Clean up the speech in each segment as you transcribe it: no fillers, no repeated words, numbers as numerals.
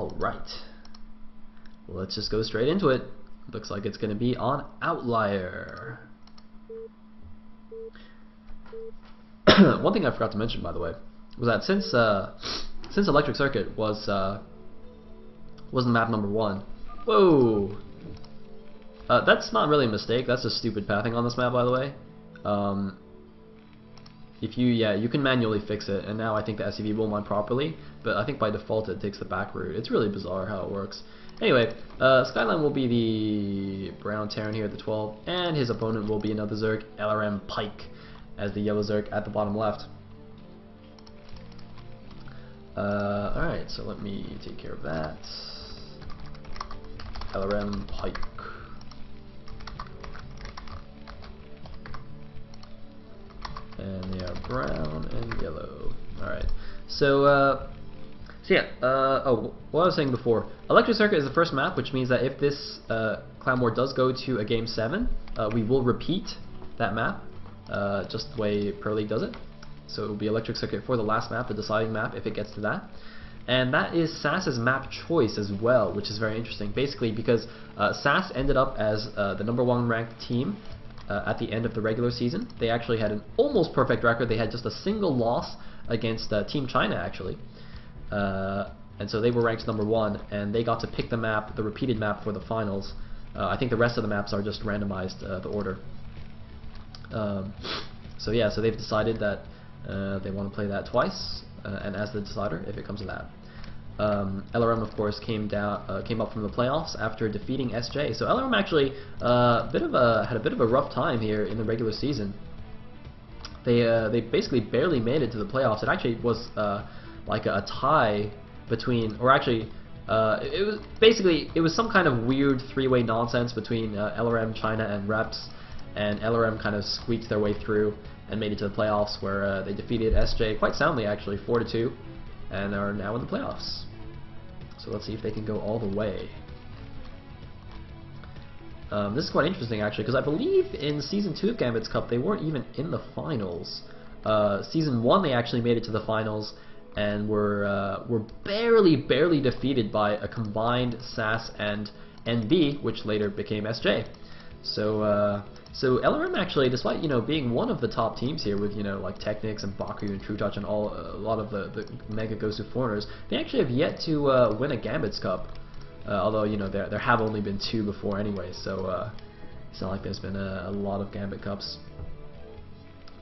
Alright. Let's just go straight into it. Looks like it's going to be on Outlier. One thing I forgot to mention, by the way, was that since Electric Circuit was the map number 1. Whoa! That's not really a mistake. That's just stupid pathing on this map, by the way. You can manually fix it, and now I think the SUV will mine properly, but I think by default it takes the back route. It's really bizarre how it works. Anyway, Skyline will be the brown Terran here at the 12, and his opponent will be another Zerg, LRM Pike, as the yellow Zerg at the bottom left. Alright, so let me take care of that. LRM Pike. And they are brown and yellow. Alright, so yeah, what I was saying before, Electric Circuit is the first map, which means that if this Clan War does go to a Game 7, we will repeat that map, just the way Pro League does it. So it will be Electric Circuit for the last map, the deciding map, if it gets to that. And that is SAS's map choice as well, which is very interesting. Basically, because SAS ended up as the #1 ranked team at the end of the regular season. They actually had an almost perfect record. They had just a single loss against Team China, actually. And so they were ranked #1, and they got to pick the map, the repeated map for the finals. I think the rest of the maps are just randomized, the order. So yeah, so they've decided that they want to play that twice, and as the decider, if it comes to that. LRM, of course, came up from the playoffs after defeating SJ. So LRM actually had a bit of a rough time here in the regular season. They basically barely made it to the playoffs. It actually was like a tie between, or actually, it was some kind of weird three-way nonsense between LRM, China, and Reps, and LRM kind of squeaked their way through and made it to the playoffs, where they defeated SJ quite soundly, actually, 4-2, and are now in the playoffs. So let's see if they can go all the way. This is quite interesting, actually, because I believe in Season 2 of Gambit's Cup they weren't even in the finals. Season 1 they actually made it to the finals and were barely defeated by a combined SAS and NB, which later became SJ. So LRM actually, despite being one of the top teams here with like Technics and Baku and True Touch and a lot of the Mega Gosu foreigners, they actually have yet to win a Gambit's Cup. Although there have only been 2 before anyway, so it's not like there's been a lot of Gambit Cups.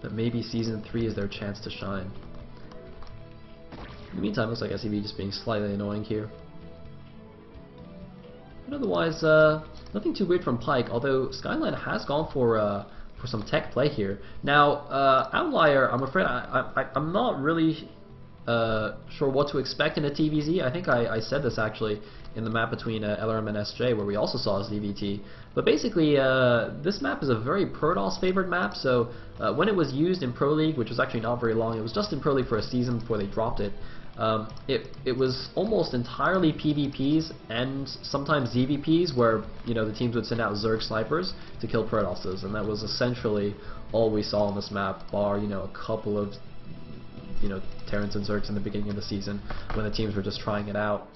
But maybe Season 3 is their chance to shine. In the meantime, looks like SEV just being slightly annoying here. But otherwise, nothing too weird from Pike, although Skyline has gone for some tech play here. Now, Outlier, I'm afraid I'm not really sure what to expect in a TVZ. I think I said this actually in the map between LRM and SJ, where we also saw a ZVT. But basically, this map is a very Protoss favored map, so when it was used in Pro League, which was actually not very long, it was just in Pro League for a season before they dropped it. It was almost entirely PvPs and sometimes ZVPs, where the teams would send out Zerg snipers to kill Protosses, and that was essentially all we saw on this map, bar a couple of Terrans and Zergs in the beginning of the season when the teams were just trying it out.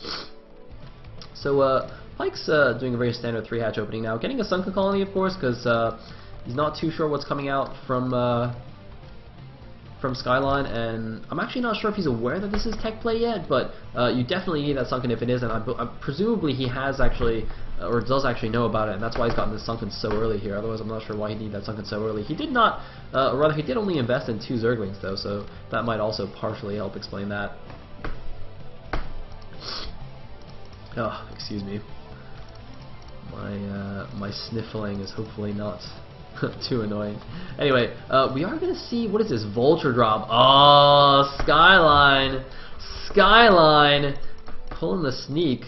So Pike's doing a very standard 3-hatch opening now, getting a Sunken Colony, of course, because he's not too sure what's coming out from Skyline, and I'm actually not sure if he's aware that this is tech play yet, but you definitely need that Sunken if it is, and presumably he has actually, or does actually know about it, and that's why he's gotten this Sunken so early here. Otherwise I'm not sure why he needed that Sunken so early. He did not, or rather he did only invest in 2 Zerglings though, so that might also partially help explain that. Oh, excuse me. My sniffling is hopefully not too annoying. Anyway, we are gonna see, what is this, Vulture drop? Oh, Skyline pulling the sneak,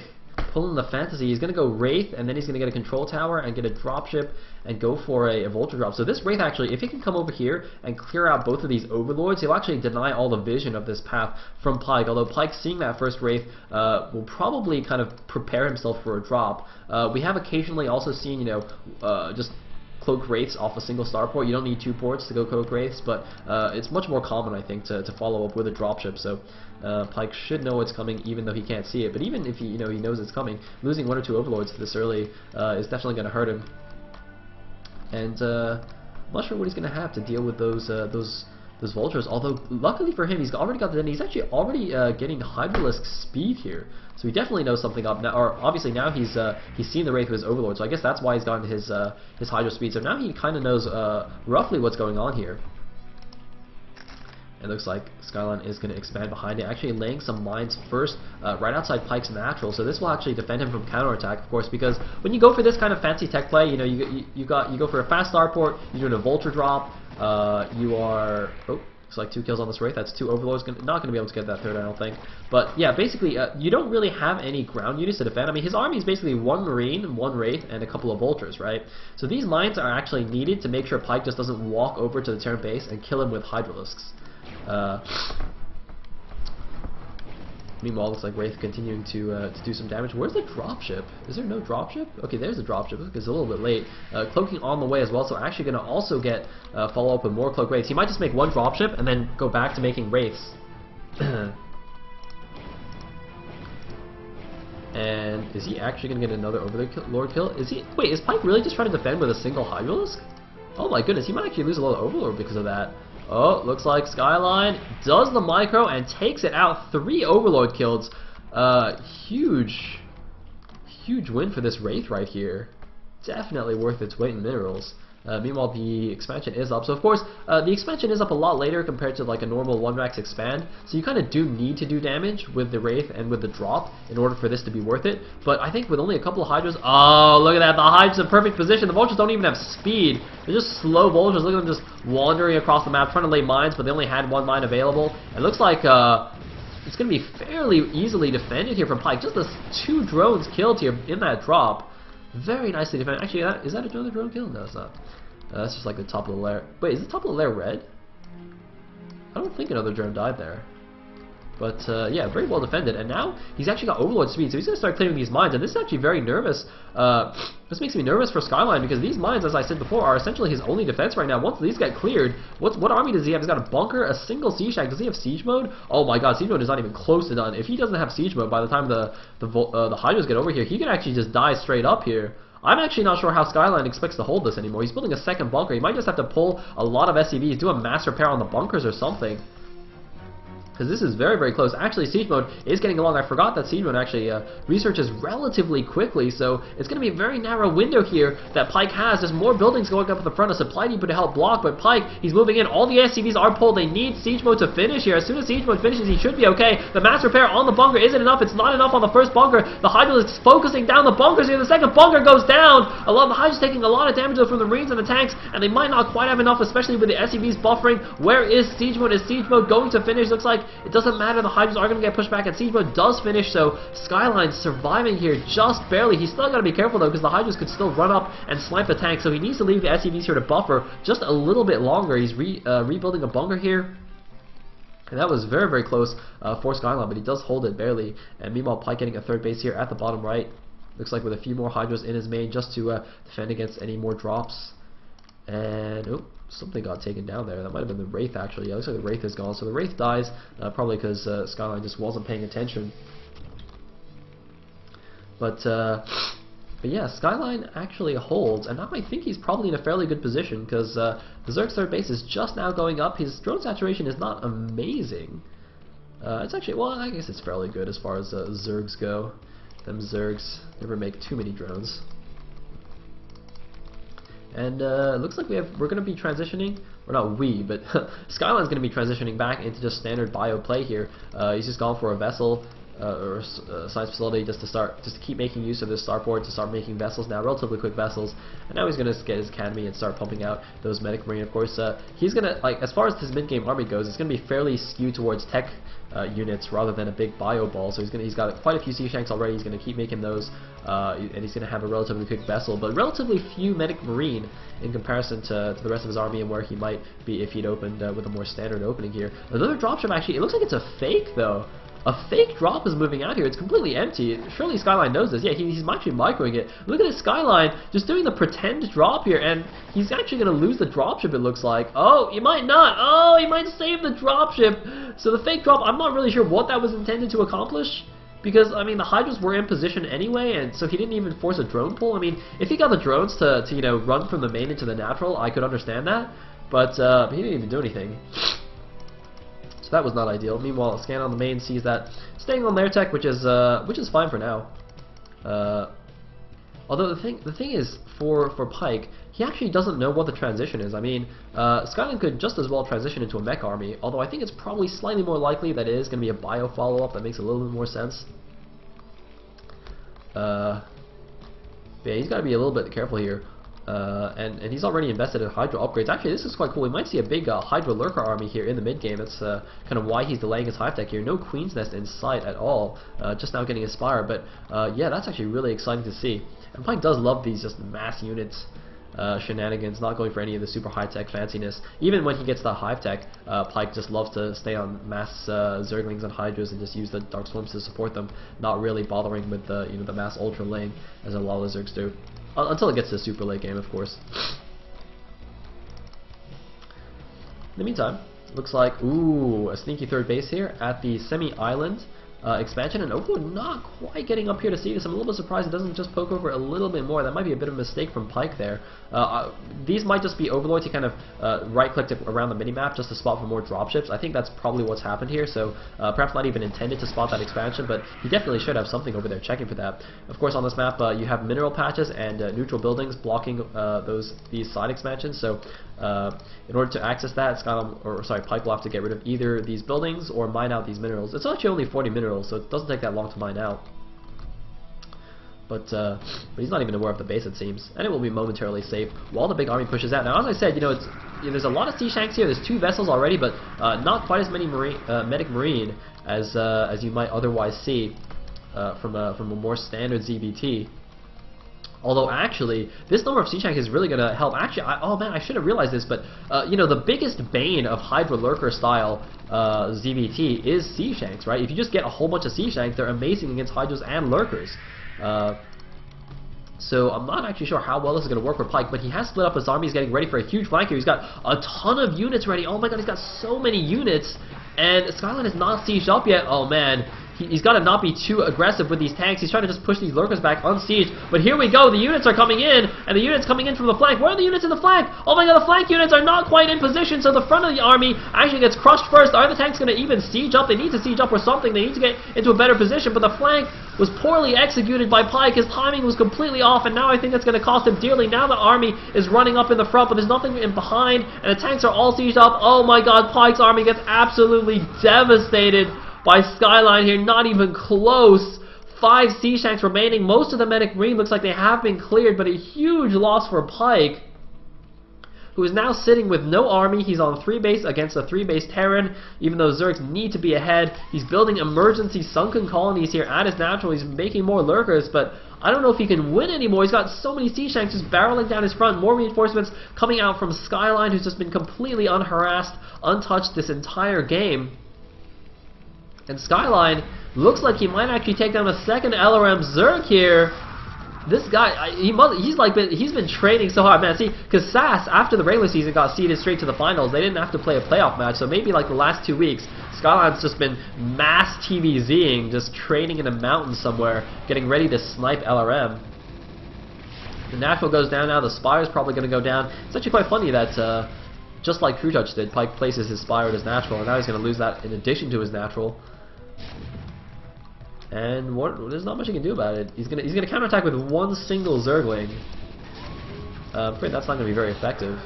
pulling the fantasy. He's gonna go Wraith, and then he's gonna get a control tower and get a dropship and go for a Vulture drop. So this Wraith actually, if he can come over here and clear out both of these Overlords, he'll actually deny all the vision of this path from Pike. Although Pike, seeing that first Wraith, will probably kind of prepare himself for a drop. We have occasionally also seen, just cloak wraiths off a single starport. You don't need 2 ports to go cloak wraiths, but it's much more common, I think, to follow up with a dropship. So Pyke should know what's coming, even though he can't see it. But even if he knows it's coming, losing 1 or 2 overlords this early is definitely going to hurt him. And I'm not sure what he's going to have to deal with those vultures. Although luckily for him, he's already got the den. He's actually already getting Hydralisk speed here, so he definitely knows something up now. Or obviously now he's seen the wraith with his overlord, so I guess that's why he's gotten his Hydra speed. So now he kind of knows roughly what's going on here. It looks like Skyline is going to expand behind it, actually laying some mines first right outside Pyke's natural. So this will actually defend him from counterattack, of course, because when you go for this kind of fancy tech play, you go for a fast starport, you're doing a vulture drop, you are looks like 2 kills on this wraith. That's 2 overlords. Not going to be able to get that third, I don't think. But yeah, basically you don't really have any ground units to defend. I mean, his army is basically 1 marine, 1 wraith, and a couple of vultures, right? So these mines are actually needed to make sure Pyke just doesn't walk over to the Terran base and kill him with Hydralisks. Meanwhile, looks like Wraith continuing to do some damage. Where's the dropship? Is there no dropship? Okay, there's the dropship. It's a little bit late. Cloaking on the way as well, so actually going to also get follow up with more cloak wraiths. He might just make 1 dropship and then go back to making wraiths. And is he actually going to get another overlord kill? Wait, is Pyke really just trying to defend with a single Hydralisk? Oh my goodness, he might actually lose a lot of overlord because of that. Oh, looks like Skyline does the micro and takes it out. 3 overlord kills. Huge win for this wraith right here. Definitely worth its weight in minerals. Meanwhile, the expansion is up. So of course, the expansion is up a lot later compared to like a normal 1-rax expand. So you kind of do need to do damage with the wraith and with the drop in order for this to be worth it. But I think with only a couple of hydras, oh look at that, the hydra's in perfect position. The vultures don't even have speed. They're just slow vultures. Look at them just wandering across the map, trying to lay mines, but they only had 1 mine available. It looks like it's going to be fairly easily defended here from Pyke. Just the 2 drones killed here in that drop. Very nicely defended. Actually, is that another drone kill? No, it's not. That's just like the top of the layer. Wait, is the top of the layer red? I don't think another drone died there. But yeah, very well defended. And now he's actually got overlord speed, so he's going to start clearing these mines. And this is actually very nervous. This makes me nervous for Skyline because these mines, as I said before, are essentially his only defense right now. Once these get cleared, what army does he have? He's got a bunker, a single siege shack. Does he have siege mode? Oh my god, siege mode is not even close to done. If he doesn't have siege mode by the time the Hydras get over here, he can actually just die straight up here. I'm actually not sure how Skyline expects to hold this anymore. He's building a second bunker. He might just have to pull a lot of SCVs, do a mass repair on the bunkers or something. Because this is very, very close. Actually, siege mode is getting along. I forgot that siege mode actually researches relatively quickly, so it's going to be a very narrow window here that Pyke has. There's more buildings going up at the front, a supply depot to help block, but Pyke, he's moving in. All the SCVs are pulled. They need siege mode to finish here. As soon as siege mode finishes, he should be okay. The mass repair on the bunker isn't enough. It's not enough on the first bunker. The Hydra is focusing down the bunkers here. The second bunker goes down. The Hydra's taking a lot of damage from the Marines and the tanks, and they might not quite have enough, especially with the SCVs buffering. Where is siege mode? Is siege mode going to finish? Looks like it doesn't matter. The Hydras are going to get pushed back, and siege mode does finish, so Skyline's surviving here just barely. He's still got to be careful though, because the Hydras could still run up and snipe the tank, so he needs to leave the SCVs here to buffer just a little bit longer. He's rebuilding a bunker here. And that was very, very close for Skyline, but he does hold it barely. And meanwhile, Pyke getting a third base here at the bottom right. Looks like with a few more Hydras in his main just to defend against any more drops. And oh, something got taken down there. That might have been the Wraith actually. Yeah, looks like the Wraith is gone. So the Wraith dies probably because Skyline just wasn't paying attention. But yeah, Skyline actually holds, and now I think he's probably in a fairly good position because the Zerg's third base is just now going up. His drone saturation is not amazing. It's actually, well, I guess it's fairly good as far as Zergs go. Them Zergs never make too many drones. And looks like we're going to be transitioning, or not we, but Skyline's going to be transitioning back into just standard bio play here. He's just gone for a vessel or a science facility just to keep making use of this starport to start making vessels now, relatively quick vessels. And now he's going to get his academy and start pumping out those medic marine. Of course, he's going to, like, as far as his mid-game army goes, it's going to be fairly skewed towards tech units rather than a big bio ball. So he's got quite a few sea shanks already. He's going to keep making those, and he's going to have a relatively quick vessel, but relatively few medic marine in comparison to the rest of his army and where he might be if he'd opened with a more standard opening here. Another dropship actually. It looks like it's a fake though. a fake drop is moving out here. It's completely empty. Surely Skyline knows this. Yeah, he's actually microing it. Look at this Skyline just doing the pretend drop here, and he's actually going to lose the dropship, it looks like. Oh, he might not. Oh, he might save the dropship. So the fake drop, I'm not really sure what that was intended to accomplish. Because, I mean, the Hydras were in position anyway, and so he didn't even force a drone pull. I mean, if he got the drones to you know, run from the main into the natural, I could understand that. But he didn't even do anything. So that was not ideal. Meanwhile, Scan on the main sees that staying on their tech, which is fine for now. Although the thing is, for Pike, he actually doesn't know what the transition is. I mean, Skyline could just as well transition into a mech army, although I think it's probably slightly more likely that it is going to be a bio follow-up. That makes a little bit more sense. But yeah, he's got to be a little bit careful here. And he's already invested in Hydra upgrades. Actually, this is quite cool. We might see a big Hydra Lurker army here in the mid game. That's kind of why he's delaying his hive tech here. No Queen's Nest in sight at all. Just now getting Aspire. But yeah, that's actually really exciting to see. And Pike does love these just mass units shenanigans, not going for any of the super high tech fanciness. Even when he gets that hive tech, Pike just loves to stay on mass Zerglings and Hydras and just use the Dark Swarms to support them, not really bothering with the the mass Ultra lane as a lot of Zergs do. Until it gets to the super late game, of course. In the meantime, looks like, ooh, a sneaky third base here at the semi-island expansion, and Overlord not quite getting up here to see this. I'm a little bit surprised it doesn't just poke over a little bit more. That might be a bit of a mistake from Pike there. These might just be Overlords. He kind of right-clicked around the minimap just to spot for more dropships. I think that's probably what's happened here, so perhaps not even intended to spot that expansion, but he definitely should have something over there checking for that. Of course, on this map, you have mineral patches and neutral buildings blocking these side expansions, so in order to access that, Pike will have to get rid of either these buildings or mine out these minerals. It's actually only 40 minerals, so it doesn't take that long to mine out. But he's not even aware of the base, it seems, and it will be momentarily safe while the big army pushes out. Now, as I said, there's a lot of sea shanks here. There's 2 vessels already, but not quite as many medic marine as you might otherwise see from a more standard ZBT. Although actually, this number of sea shanks is really going to help. Actually, oh man, I should have realized this, but the biggest bane of Hydra Lurker style ZBT is sea shanks, right? If you just get a whole bunch of sea shanks, they're amazing against Hydras and Lurkers. So I'm not actually sure how well this is going to work for Pike, but he has split up his army. He's getting ready for a huge flank here. He's got a ton of units ready. Oh my god, he's got so many units, and Skyline is not sieged up yet. Oh man. He's got to not be too aggressive with these tanks. He's trying to just push these Lurkers back unsieged. But here we go. The units are coming in, and the units coming in from the flank. Where are the units in the flank? Oh my god, the flank units are not quite in position, so the front of the army actually gets crushed first. Are the tanks going to even siege up? They need to siege up or something. They need to get into a better position, but the flank was poorly executed by Pike. His timing was completely off, and now I think that's going to cost him dearly. Now the army is running up in the front, but there's nothing in behind, and the tanks are all sieged up. Oh my god, Pike's army gets absolutely devastated by Skyline here, not even close. 5 sea shanks remaining. Most of the medic marine looks like they have been cleared, but a huge loss for Pike, who is now sitting with no army. He's on 3 base against a 3 base Terran, even though Zergs need to be ahead. He's building emergency sunken colonies here at his natural. He's making more Lurkers, but I don't know if he can win anymore. He's got so many sea shanks just barreling down his front. More reinforcements coming out from Skyline, who's just been completely unharassed, untouched this entire game. And Skyline looks like he might actually take down a second LRM Zerg here. This guy, he's been training so hard, man. See, because SAS after the regular season got seeded straight to the finals, they didn't have to play a playoff match. So maybe like the last 2 weeks, Skyline's just been mass TVZing, just training in a mountain somewhere, getting ready to snipe LRM. The natural goes down now. The Spire's probably going to go down. It's actually quite funny that just like True Touch did, Pike places his Spire at his natural, and now he's going to lose that in addition to his natural. And there's not much he can do about it. He's gonna counterattack with one single Zergling. I'm afraid that's not gonna be very effective.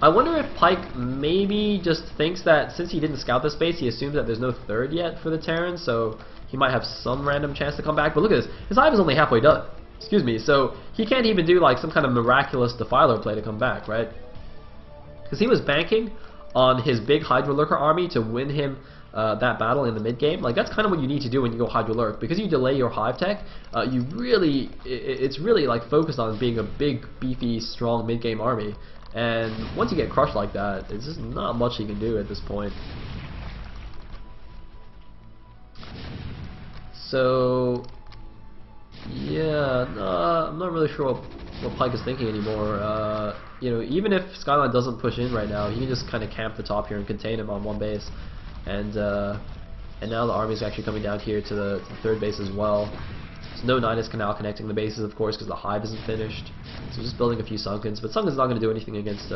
I wonder if Pike maybe just thinks that since he didn't scout this base, he assumes that there's no third yet for the Terran, so he might have some random chance to come back. But look at this, his hive is only halfway done. Excuse me, so he can't even do like some kind of miraculous Defiler play to come back, right? Because he was banking on his big Hydra Lurker army to win him that battle in the mid game. Like that's kind of what you need to do when you go Hydra Lurk, because you delay your hive tech. It's really like focused on being a big, beefy, strong mid game army. And once you get crushed like that, it's just not much you can do at this point. So yeah, I'm not really sure what Pike is thinking anymore. You know, even if Skyline doesn't push in right now, he can just kind of camp the top here and contain him on one base, and now the army is actually coming down here to the third base as well. So no Nidus Canal connecting the bases, of course, because the hive isn't finished. So just building a few Sunkens, but Sunken's not going to do anything against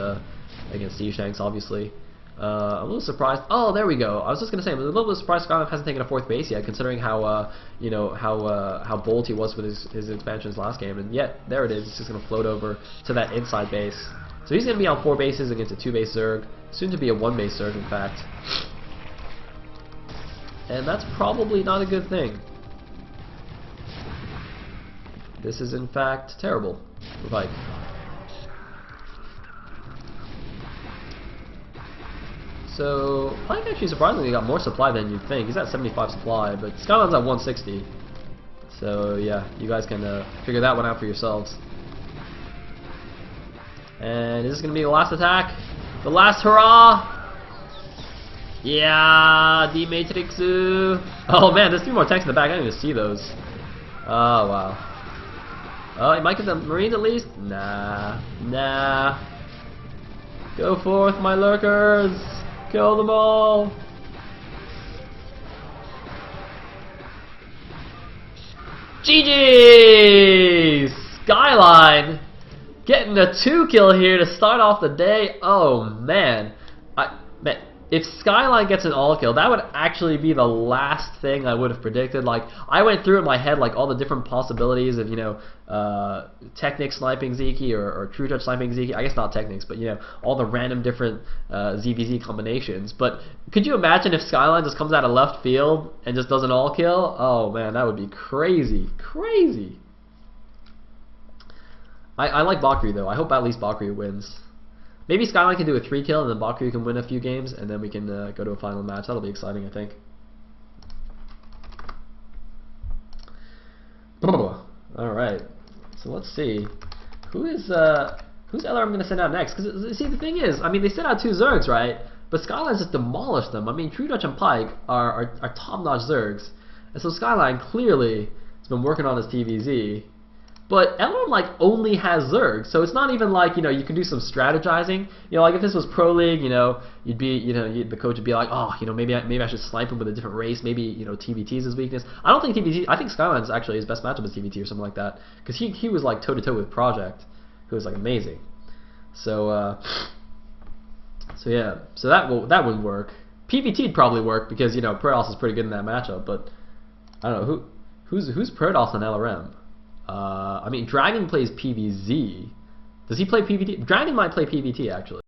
Siege Tanks, obviously. I'm a little surprised. Oh, there we go. I was just going to say, I'm a little bit surprised Skyline hasn't taken a fourth base yet, considering how you know how bold he was with his expansions last game, and yet there it is. It's just going to float over to that inside base. So he's going to be on 4 bases against a 2-base Zerg, soon to be a 1-base Zerg, in fact. And that's probably not a good thing. This is in fact terrible for Pike. So Pike actually surprisingly got more supply than you'd think. He's at 75 supply, but Skyline's at 160. So yeah, you guys can figure that one out for yourselves. And is this going to be the last attack? The last hurrah! Yeah, D-Matrix. Oh man, there's 3 more tanks in the back. I didn't even see those. Oh wow. Oh, he might get the Marines at least? Nah. Nah. Go forth, my lurkers! Kill them all! GG! Skyline getting a 2-kill here to start off the day. Oh man. Man, if Skyline gets an all-kill, that would actually be the last thing I would have predicted. Like, I went through in my head like all the different possibilities of, you know, Technic sniping Zeke or True Touch sniping Zeke. I guess not Technics, but you know, all the random different ZVZ combinations. But could you imagine if Skyline just comes out of left field and just does an all-kill? Oh man, that would be crazy, crazy. I like Bakri though. I hope at least Bakri wins. Maybe Skyline can do a 3-kill and then Bakri can win a few games, and then we can go to a final match. That'll be exciting, I think. Alright, so let's see. Who's LRM going to send out next? Because, see, the thing is, I mean, they sent out 2 Zergs, right? But Skyline's just demolished them. I mean, True Dutch and Pike are top-notch Zergs. And so Skyline clearly has been working on his TVZ. But LRM like only has Zerg, so it's not even like, you know, you can do some strategizing. You know, like if this was Pro League, you know, you'd be, you know, the coach would be like, oh, you know, maybe I should snipe him with a different race. Maybe, you know, TVT is his weakness. I don't think TVT. I think Skyline's actually his best matchup is TVT or something like that, because he was like toe to toe with Project, who was like amazing. So yeah, so that wouldn't work. PVT'd probably work because, you know, Protoss is pretty good in that matchup, but I don't know who's Protoss on LRM. I mean, Dragon plays PVZ. Does he play PVT? Dragon might play PVT, actually.